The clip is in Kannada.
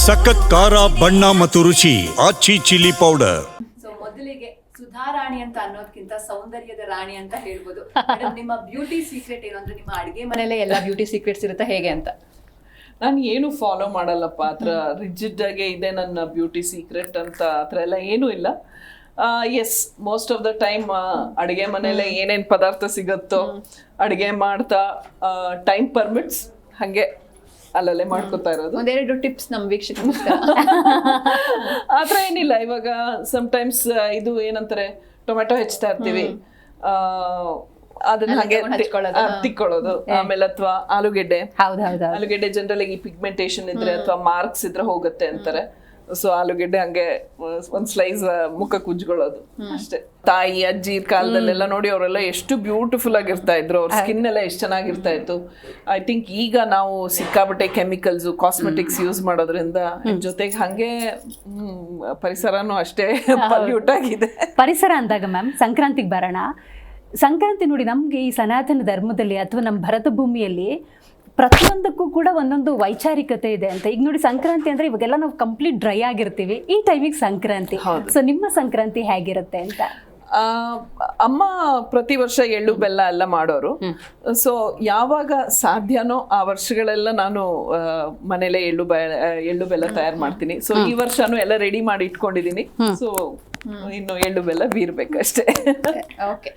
ಸಖತ್ ಖಾರ ಬಣ್ಣ ಮತ್ತು ರುಚಿ ಆಚಿ ಚಿಲ್ಲಿ ಪೌಡರ್. ಸೊ ಮೊದಲಿಗೆ ಸುಧಾರಾಣಿ ಅಂತ ಅನ್ನೋದಕ್ಕಿಂತ ಸೌಂದರ್ಯದ ರಾಣಿ ಅಂತ ಹೇಳ್ಬೋದು. ಮೇಡಮ್, ನಿಮ್ಮ ಬ್ಯೂಟಿ ಸೀಕ್ರೆಟ್ ಏನು ಅಂದ್ರೆ, ನಿಮ್ಮ ಅಡಿಗೆ ಮನೆಯಲ್ಲೇ ಎಲ್ಲ ಬ್ಯೂಟಿ ಸೀಕ್ರೆಟ್ಸ್ ಇರುತ್ತೆ ಹೇಗೆ ಅಂತ? ನಾನು ಏನು ಫಾಲೋ ಮಾಡಲ್ಲಪ್ಪ, ಆ ಥರ ರಿಜಿಡ್ ಆಗಿ ಇದೆ ನನ್ನ ಬ್ಯೂಟಿ ಸೀಕ್ರೆಟ್ ಅಂತ ಆ ಥರ ಎಲ್ಲ ಏನೂ ಇಲ್ಲ. Yes, most of the time ಅಡುಗೆ ಮನೇಲೆ ಏನೇನು ಪದಾರ್ಥ ಸಿಗುತ್ತೋ ಅಡುಗೆ ಮಾಡ್ತಾ ಟೈಮ್ ಪರ್ಮಿಟ್ಸ್ ಹಾಗೆ ಅಲ್ಲಲ್ಲೇ ಮಾಡ್ಕೊತಾ ಇರೋದು. ಒಂದೆರಡು ಟಿಪ್ಸ್ ನಮ್ಮ ವೀಕ್ಷಕರಿಗೋಸ್ಕರ. ಆ ಥರ ಏನಿಲ್ಲ. ಇವಾಗ ಸಮ್ಟೈಮ್ಸ್ ಇದು ಏನಂತಾರೆ, ಟೊಮೆಟೊ ಹೆಚ್ಚ್ತಾ ಇರ್ತೀವಿ, ಅದನ್ನ ಹಾಗೆ ತಿಕ್ಕೊಳ್ಳೋದು. ಆಮೇಲೆ ಅಥವಾ ಆಲೂಗೆಡ್ಡೆ ಜನರಲ್ ಆಗಿ ಪಿಗ್ಮೆಂಟೇಶನ್ ಇದ್ರೆ ಅಥವಾ ಮಾರ್ಕ್ಸ್ ಇದ್ರೆ ಹೋಗುತ್ತೆ ಅಂತಾರೆ. ಸೊ ಆಲೂಗೆಡ್ಡೆ ಹಂಗೆ ಒಂದ್ ಸ್ಲೈಸ್ ಮುಖಕ್ಕೆ ಉಜ್ಕೊಳ್ಳೋದು ಅಷ್ಟೇ. ತಾಯಿ ಅಜ್ಜಿ ಕಾಲದಲ್ಲೆಲ್ಲ ನೋಡಿ ಅವರೆಲ್ಲ ಎಷ್ಟು ಬ್ಯೂಟಿಫುಲ್ ಆಗಿರ್ತಾ ಇದ್ರು, ಅವ್ರ ಸ್ಕಿನ್ ಎಲ್ಲ ಎಷ್ಟು ಚೆನ್ನಾಗಿರ್ತಾ ಇತ್ತು. ಐ ಥಿಂಕ್ ಈಗ ನಾವು ಸಿಕ್ಕಾಬಟ್ಟೆ ಕೆಮಿಕಲ್ಸ್ ಕಾಸ್ಮೆಟಿಕ್ಸ್ ಯೂಸ್ ಮಾಡೋದ್ರಿಂದ ಜೊತೆಗೆ ಹಂಗೆ ಪರಿಸರನೂ ಅಷ್ಟೇ ಪಲ್ಯೂಟ್ ಆಗಿದೆ. ಪರಿಸರ ಅಂದಾಗ ಮ್ಯಾಮ್ ಸಂಕ್ರಾಂತಿಗೆ ಬರೋಣ. ಸಂಕ್ರಾಂತಿ ನೋಡಿ, ನಮಗೆ ಈ ಸನಾತನ ಧರ್ಮದಲ್ಲಿ ಅಥವಾ ನಮ್ಮ ಭರತ ಭೂಮಿಯಲ್ಲಿ ಪ್ರತಿಯೊಂದಕ್ಕೂ ಕೂಡ ಒಂದೊಂದು ವೈಚಾರಿಕತೆ ಇದೆ ಅಂತ. ಈಗ ನೋಡಿ, ಸಂಕ್ರಾಂತಿ ಅಂದ್ರೆ ಇವಾಗೆಲ್ಲ ನಾವು ಕಂಪ್ಲೀಟ್ ಡ್ರೈ ಆಗಿರ್ತೀವಿ, ಈ ಟೈಮಿಗೆ ಸಂಕ್ರಾಂತಿ. ಸೊ ನಿಮ್ಮ ಸಂಕ್ರಾಂತಿ ಹೇಗಿರುತ್ತೆ ಅಂತ? ಅಮ್ಮ ಪ್ರತಿ ವರ್ಷ ಎಳ್ಳು ಬೆಲ್ಲ ಎಲ್ಲ ಮಾಡೋರು. ಸೊ ಯಾವಾಗ ಸಾಧ್ಯನೋ ಆ ವರ್ಷಗಳೆಲ್ಲ ನಾನು ಮನೇಲೆ ಎಳ್ಳು ಬೆಲ್ಲ ತಯಾರು ಮಾಡ್ತೀನಿ. ಸೊ ಈ ವರ್ಷನೂ ಎಲ್ಲ ರೆಡಿ ಮಾಡಿ ಇಟ್ಕೊಂಡಿದೀನಿ. ಸೊ ಇನ್ನು ಎಳ್ಳು ಬೆಲ್ಲ ಬೀರ್ಬೇಕಷ್ಟೇ. ಓಕೆ,